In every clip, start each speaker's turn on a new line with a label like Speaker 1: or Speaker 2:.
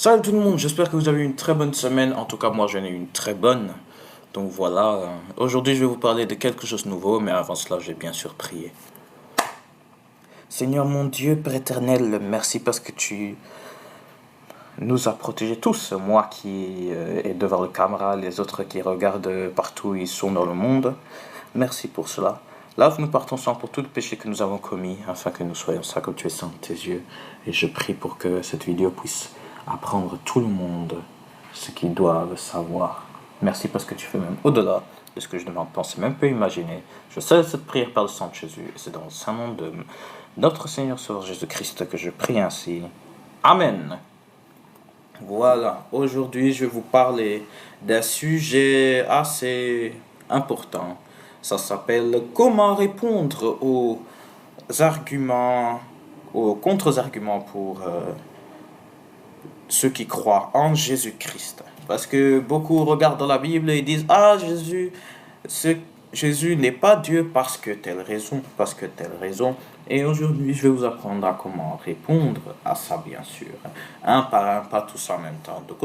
Speaker 1: Salut tout le monde, j'espère que vous avez eu une très bonne semaine. En tout cas, moi j'en ai eu une très bonne. Donc voilà, aujourd'hui je vais vous parler de quelque chose de nouveau, mais avant cela, j'ai bien sûr prié. Seigneur mon Dieu, Père éternel, merci parce que tu nous as protégés tous. Moi qui est devant le caméra, les autres qui regardent partout où ils sont dans le monde. Merci pour cela. Lave-nous par ton sang pour tout le péché que nous avons commis, afin que nous soyons ça comme tu es saint de tes yeux. Et je prie pour que cette vidéo puisse apprendre tout le monde ce qu'ils doivent savoir. Merci parce que tu fais même au-delà de ce que je ne pensais même pas imaginer. Je sais cette prière par le sang de Jésus, et c'est dans le saint nom de notre Seigneur Sauveur Jésus-Christ que je prie ainsi. Amen. Voilà, aujourd'hui je vais vous parler d'un sujet assez important. Ça s'appelle comment répondre aux arguments, aux contre-arguments pour ceux qui croient en Jésus-Christ. Parce que beaucoup regardent dans la Bible et disent ah Jésus n'est pas Dieu parce que telle raison, parce que telle raison. Et aujourd'hui, je vais vous apprendre à comment répondre à ça, bien sûr. Un par un, pas tous en même temps. Donc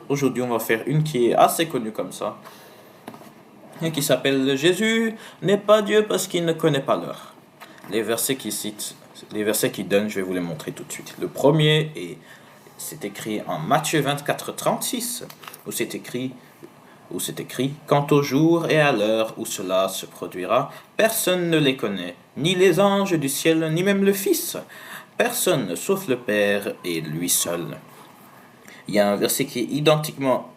Speaker 1: aujourd'hui, on va faire une qui est assez connue comme ça. Et qui s'appelle Jésus n'est pas Dieu parce qu'il ne connaît pas l'heure. Les versets qu'il donne, je vais vous les montrer tout de suite. Le premier est, c'est écrit en Matthieu 24, 36, où c'est écrit, quant au jour et à l'heure où cela se produira, personne ne les connaît, ni les anges du ciel, ni même le Fils. Personne sauf le Père et lui seul. Il y a un verset qui est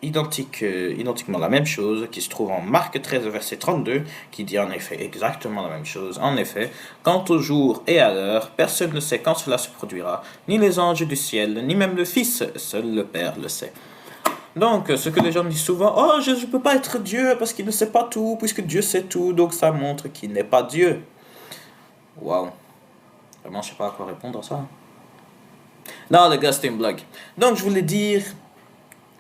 Speaker 1: identiquement la même chose, qui se trouve en Marc 13, verset 32, qui dit en effet exactement la même chose. En effet, quant au jour et à l'heure, personne ne sait quand cela se produira, ni les anges du ciel, ni même le Fils, seul le Père le sait. Donc, ce que les gens disent souvent, oh, Jésus ne peut pas être Dieu parce qu'il ne sait pas tout, puisque Dieu sait tout, donc ça montre qu'il n'est pas Dieu. Waouh. Vraiment, je ne sais pas à quoi répondre à ça. Non, les gars, c'était une blague. Donc, je voulais dire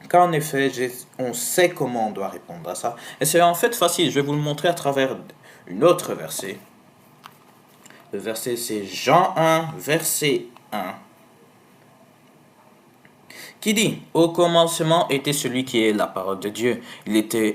Speaker 1: qu'en effet, on sait comment on doit répondre à ça. Et c'est en fait facile. Je vais vous le montrer à travers une autre verset. Le verset, c'est Jean 1, verset 1. Qui dit, au commencement était celui qui est la parole de Dieu. Il était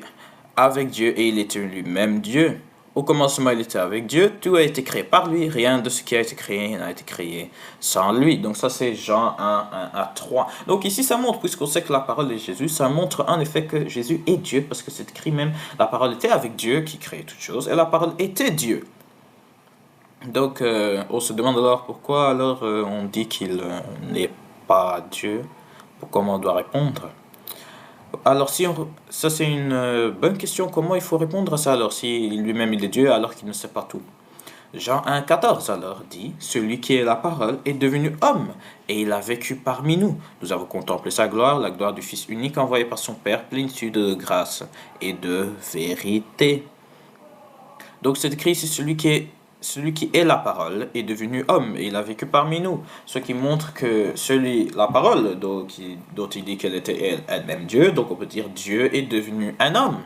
Speaker 1: avec Dieu et il était lui-même Dieu. Au commencement, il était avec Dieu, tout a été créé par lui, rien de ce qui a été créé n'a été créé sans lui. Donc ça c'est Jean 1, 1 à 3. Donc ici ça montre, puisqu'on sait que la parole est Jésus, ça montre en effet que Jésus est Dieu, parce que c'est écrit même, la parole était avec Dieu qui créait toutes choses, et la parole était Dieu. Donc on se demande alors pourquoi alors on dit qu'il n'est pas Dieu, comment on doit répondre. Alors, ça c'est une bonne question. Comment il faut répondre à ça alors, si lui-même il est Dieu alors qu'il ne sait pas tout? Jean 1, 14 alors dit, celui qui est la parole est devenu homme, et il a vécu parmi nous. Nous avons contemplé sa gloire, la gloire du Fils unique envoyé par son Père, plénitude de grâce et de vérité. Donc c'est écrit ici, celui qui est la parole est devenu homme et il a vécu parmi nous. Ce qui montre que la parole dont il dit qu'elle était elle-même Dieu, donc on peut dire Dieu est devenu un homme.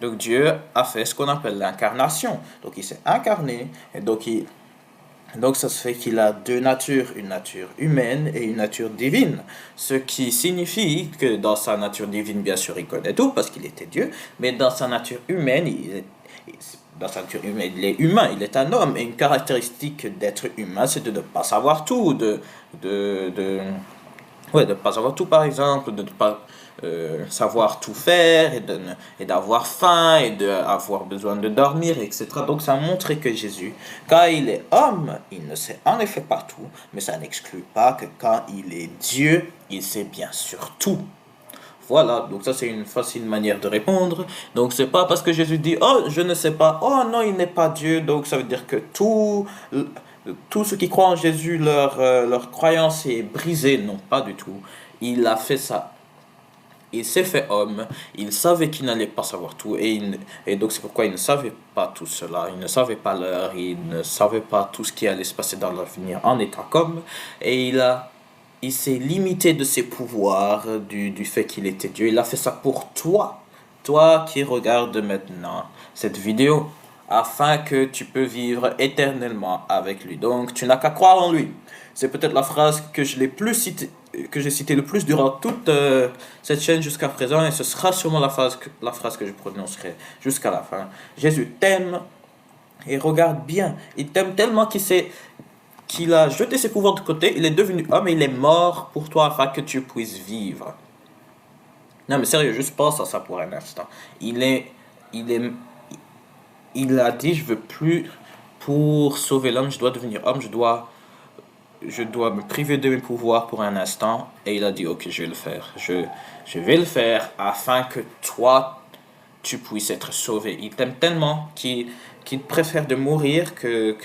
Speaker 1: Donc Dieu a fait ce qu'on appelle l'incarnation. Donc il s'est incarné et donc ça se fait qu'il a deux natures, une nature humaine et une nature divine. Ce qui signifie que dans sa nature divine, bien sûr, il connaît tout parce qu'il était Dieu, mais dans sa nature humaine, il est humain, il est un homme. Et une caractéristique d'être humain, c'est de ne pas savoir tout, de ne pas savoir tout, par exemple, de ne pas savoir tout faire, et d'avoir faim, et d'avoir besoin de dormir, etc. Donc ça montre que Jésus, quand il est homme, il ne sait en effet pas tout, mais ça n'exclut pas que quand il est Dieu, il sait bien sûr tout. Voilà, donc ça c'est une facile manière de répondre. Donc c'est pas parce que Jésus dit oh je ne sais pas, oh non il n'est pas Dieu, donc ça veut dire que tous ceux qui croient en Jésus leur croyance est brisée. Non, pas du tout. Il a fait ça. Il s'est fait homme, il savait qu'il n'allait pas savoir tout, et donc c'est pourquoi il ne savait pas tout cela, il ne savait pas l'heure, il ne savait pas tout ce qui allait se passer dans l'avenir en étant qu'homme, et il s'est limité de ses pouvoirs, du fait qu'il était Dieu. Il a fait ça pour toi qui regardes maintenant cette vidéo, afin que tu peux vivre éternellement avec lui. Donc tu n'as qu'à croire en lui. C'est peut-être la phrase que je l'ai plus que j'ai cité le plus durant toute cette chaîne jusqu'à présent, et ce sera sûrement la phrase que je prononcerai jusqu'à la fin. Jésus t'aime, et regarde bien, il t'aime tellement qu'il a jeté ses pouvoirs de côté, il est devenu homme et il est mort pour toi afin que tu puisses vivre. Non mais sérieux, juste pense à ça pour un instant. Il est, il est, il a dit, je veux plus, pour sauver l'homme, je dois devenir homme, je dois me priver de mes pouvoirs pour un instant. Et il a dit, ok, je vais le faire. Je vais le faire afin que toi, tu puisses être sauvé. Il t'aime tellement qu'il préfère de mourir que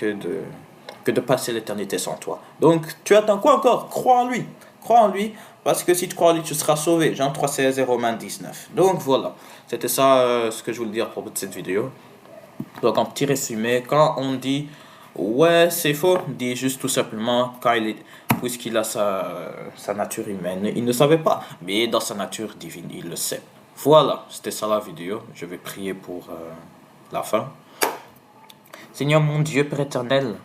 Speaker 1: de passer l'éternité sans toi. Donc, tu attends quoi encore? Crois en lui. Crois en lui, parce que si tu crois en lui, tu seras sauvé. Jean 3,16 et Romains 19. Donc, voilà. C'était ça ce que je voulais dire à propos de cette vidéo. Donc, en petit résumé, quand on dit ouais, c'est faux, dit juste tout simplement puisqu'il a sa nature humaine, il ne savait pas, mais dans sa nature divine, il le sait. Voilà, c'était ça la vidéo. Je vais prier pour la fin. Seigneur mon Dieu, Père éternel,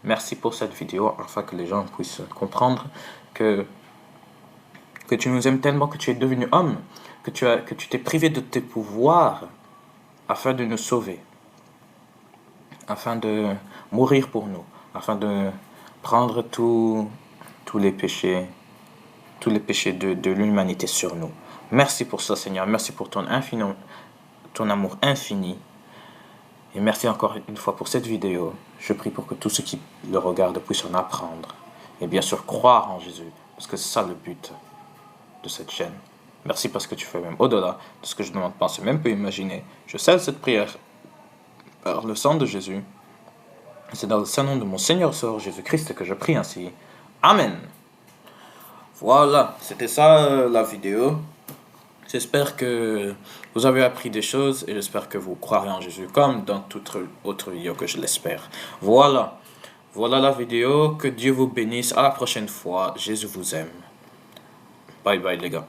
Speaker 1: merci pour cette vidéo, afin que les gens puissent comprendre que tu nous aimes tellement, que tu es devenu homme, que tu t'es privé de tes pouvoirs afin de nous sauver, afin de mourir pour nous, afin de prendre tous les péchés de l'humanité sur nous. Merci pour ça, Seigneur. Merci pour ton amour infini. Et merci encore une fois pour cette vidéo. Je prie pour que tous ceux qui le regardent puissent en apprendre. Et bien sûr, croire en Jésus, parce que c'est ça le but de cette chaîne. Merci parce que tu fais même au-delà de ce que je ne demande pas, c'est même pas imaginer. Je scelle cette prière par le sang de Jésus. C'est dans le saint nom de mon Seigneur Sœur Jésus-Christ que je prie ainsi. Amen. Voilà, c'était ça la vidéo. J'espère que vous avez appris des choses et j'espère que vous croirez en Jésus comme dans toute autre vidéo que je l'espère. Voilà. Voilà la vidéo. Que Dieu vous bénisse. À la prochaine fois. Jésus vous aime. Bye bye les gars.